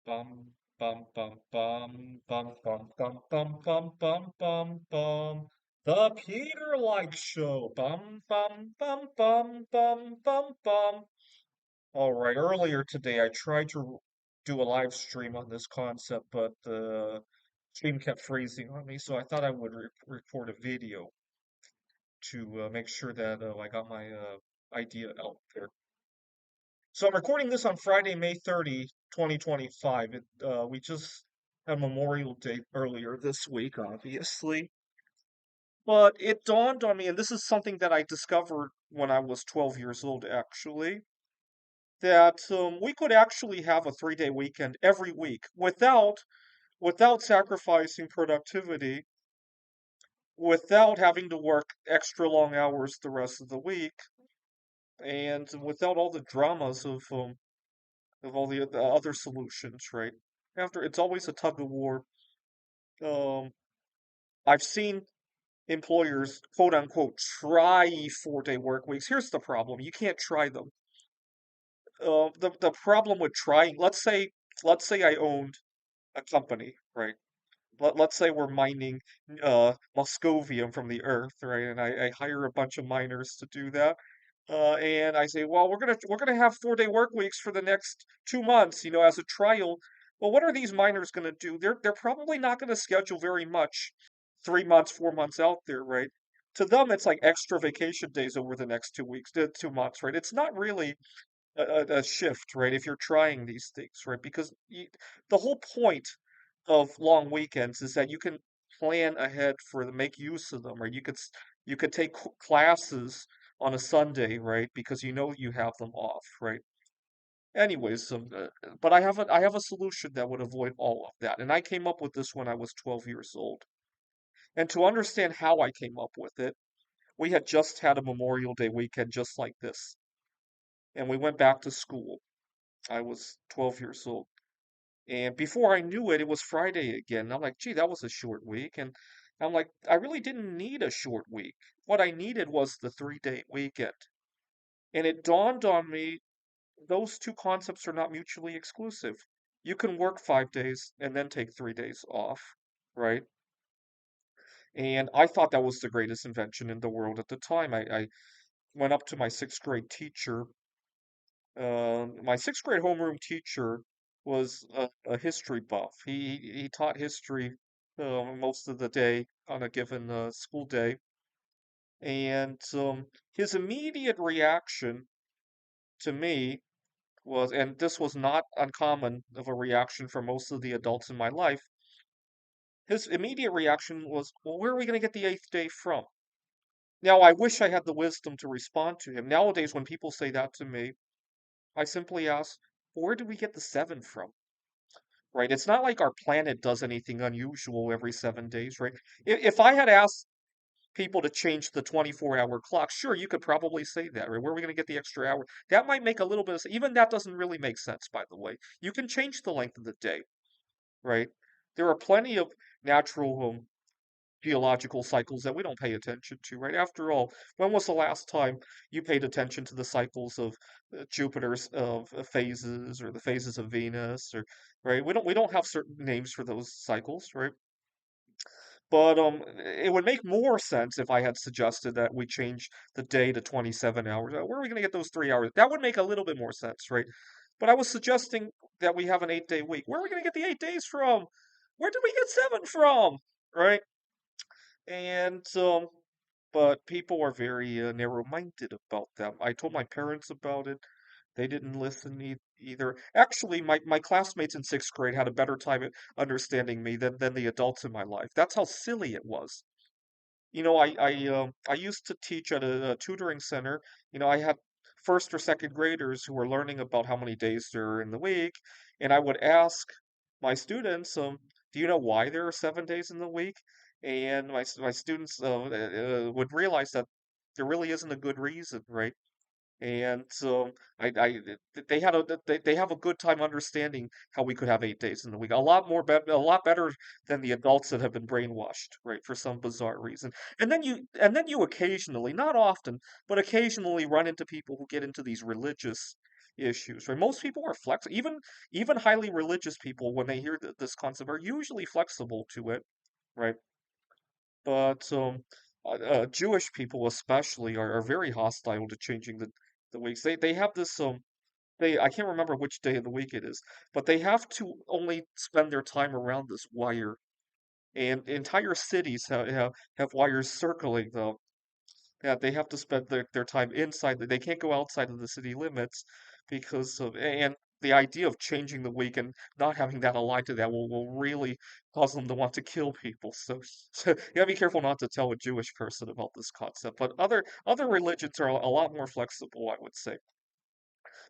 Bum bum bum bum bum bum bum bum bum bum bum bum. The Peter Light Show. Bum bum bum bum bum bum bum. All right. Earlier today, I tried to do a live stream on this concept, but the stream kept freezing on me, so I thought I would record a video to make sure that I got my idea out there. So I'm recording this on Friday, May 30, 2025. We just had Memorial Day earlier this week, obviously. But it dawned on me, and this is something that I discovered when I was 12 years old, actually, that we could actually have a 3-day weekend every week without sacrificing productivity, without having to work extra long hours the rest of the week, and without all the dramas of all the other solutions, right? After it's always a tug of war. Um, I've seen employers, quote unquote, try 4-day work weeks. Here's the problem: you can't try them. The problem with trying, let's say I owned a company, right? Let's say we're mining Moscovium from the earth, right? And I hire a bunch of miners to do that. And I say, well, we're gonna have 4-day work weeks for the next 2 months, as a trial. Well, what are these miners gonna do? They're probably not gonna schedule very much, 3 months, 4 months out there, right? To them, it's like extra vacation days over the next 2 weeks, 2 months, right? It's not really a shift, right? If you're trying these things, right? Because the whole point of long weekends is that you can plan ahead for the make use of them, right? You could take classes on a Sunday, right? Because you know you have them off, right? Anyways, but I have a solution that would avoid all of that, and I came up with this when I was 12 years old. And to understand how I came up with it, we had just had a Memorial Day weekend just like this, and we went back to school. I was 12 years old. And before I knew it, it was Friday again. And I'm like, gee, that was a short week. And I'm like, I really didn't need a short week. What I needed was the 3-day weekend. And it dawned on me those two concepts are not mutually exclusive. You can work 5 days and then take 3 days off, right? And I thought that was the greatest invention in the world at the time. I went up to my sixth grade teacher. My sixth grade homeroom teacher was a history buff. He taught history most of the day on a given school day, and his immediate reaction to me was, and this was not uncommon of a reaction for most of the adults in my life. His immediate reaction was, "Well, where are we going to get the eighth day from?" Now, I wish I had the wisdom to respond to him. Nowadays, when people say that to me, I simply ask, "Where did we get the seven from?" Right? It's not like our planet does anything unusual every 7 days, right? If I had asked people to change the 24-hour clock, sure, you could probably say that, right? Where are we going to get the extra hour? That might make a little bit of sense. Even that doesn't really make sense, by the way. You can change the length of the day, right? There are plenty of natural geological cycles that we don't pay attention to, right? After all, when was the last time you paid attention to the cycles of Jupiter's of phases or the phases of Venus or right? We don't have certain names for those cycles, right? But it would make more sense if I had suggested that we change the day to 27 hours. Where are we going to get those 3 hours? That would make a little bit more sense, right? But I was suggesting that we have an 8-day week. Where are we going to get the 8 days from? Where did we get seven from? Right? And but people are very narrow-minded about them. I told my parents about it. They didn't listen either. Actually, my classmates in sixth grade had a better time at understanding me than the adults in my life. That's how silly it was. I used to teach at a tutoring center. I had first or second graders who were learning about how many days there are in the week, and I would ask my students, "Do you know why there are 7 days in the week?" And my students would realize that there really isn't a good reason, right? And so they have a good time understanding how we could have 8 days in the week. A lot better than the adults that have been brainwashed, right, for some bizarre reason. And then you occasionally, not often, but occasionally run into people who get into these religious issues, right? Most people are flexible, even highly religious people, when they hear this concept, are usually flexible to it, right? But Jewish people especially are very hostile to changing the weeks. They have this they I can't remember which day of the week it is, but they have to only spend their time around this wire, and entire cities have wires circling them. Yeah, they have to spend their time inside. They can't go outside of the city limits because of, and the idea of changing the week and not having that aligned to that will really cause them to want to kill people. So you gotta be careful not to tell a Jewish person about this concept. But other religions are a lot more flexible, I would say.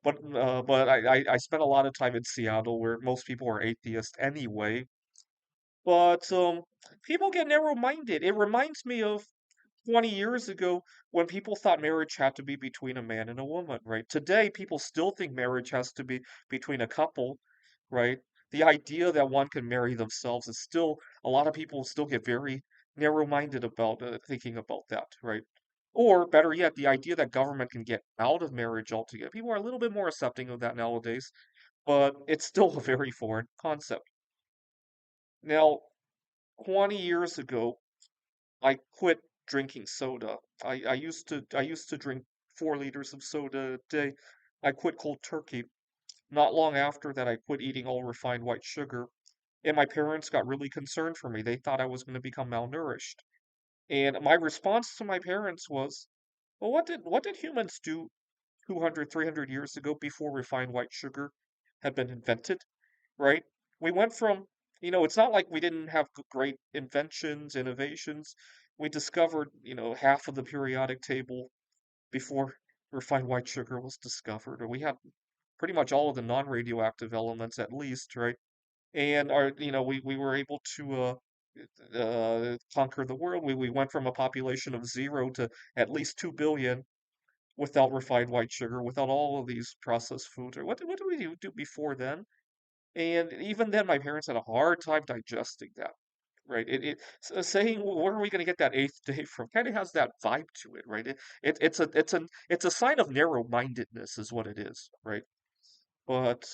But I spent a lot of time in Seattle where most people are atheist anyway. But people get narrow-minded. It reminds me of 20 years ago when people thought marriage had to be between a man and a woman, right? Today, people still think marriage has to be between a couple, right? The idea that one can marry themselves is still, a lot of people still get very narrow-minded about thinking about that, right? Or better yet, the idea that government can get out of marriage altogether. People are a little bit more accepting of that nowadays, but it's still a very foreign concept. Now, 20 years ago, I quit drinking soda. I used to drink 4 liters of soda a day. I quit cold turkey. Not long after that, I quit eating all refined white sugar. And my parents got really concerned for me. They thought I was going to become malnourished. And my response to my parents was, well, what did humans do 200, 300 years ago before refined white sugar had been invented, right? We went from, it's not like we didn't have great inventions, innovations. We discovered, half of the periodic table before refined white sugar was discovered, or we had pretty much all of the non-radioactive elements at least, right? And we were able to conquer the world. We went from a population of 0 to at least 2 billion without refined white sugar, without all of these processed foods. Or what did we do before then? And even then, my parents had a hard time digesting that. Right. Saying, "Well, where are we going to get that eighth day from?" kind of has that vibe to it, right? It's a sign of narrow-mindedness, is what it is, right? But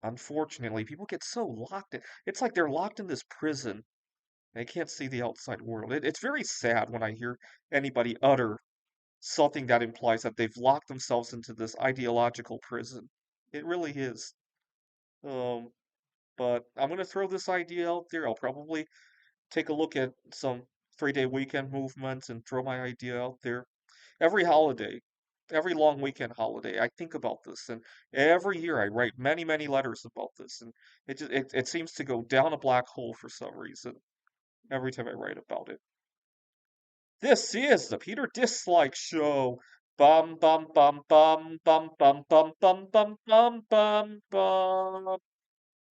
unfortunately, people get so locked in. It's like they're locked in this prison. They can't see the outside world. It's very sad when I hear anybody utter something that implies that they've locked themselves into this ideological prison. It really is. Um, but I'm gonna throw this idea out there. I'll probably take a look at some 3-day weekend movements and throw my idea out there. Every holiday, every long weekend holiday, I think about this, and every year I write many, many letters about this, and it seems to go down a black hole for some reason every time I write about it. This is the Peter Dislike Show. Bum bum bum bum bum bum bum bum bum bum bum bum.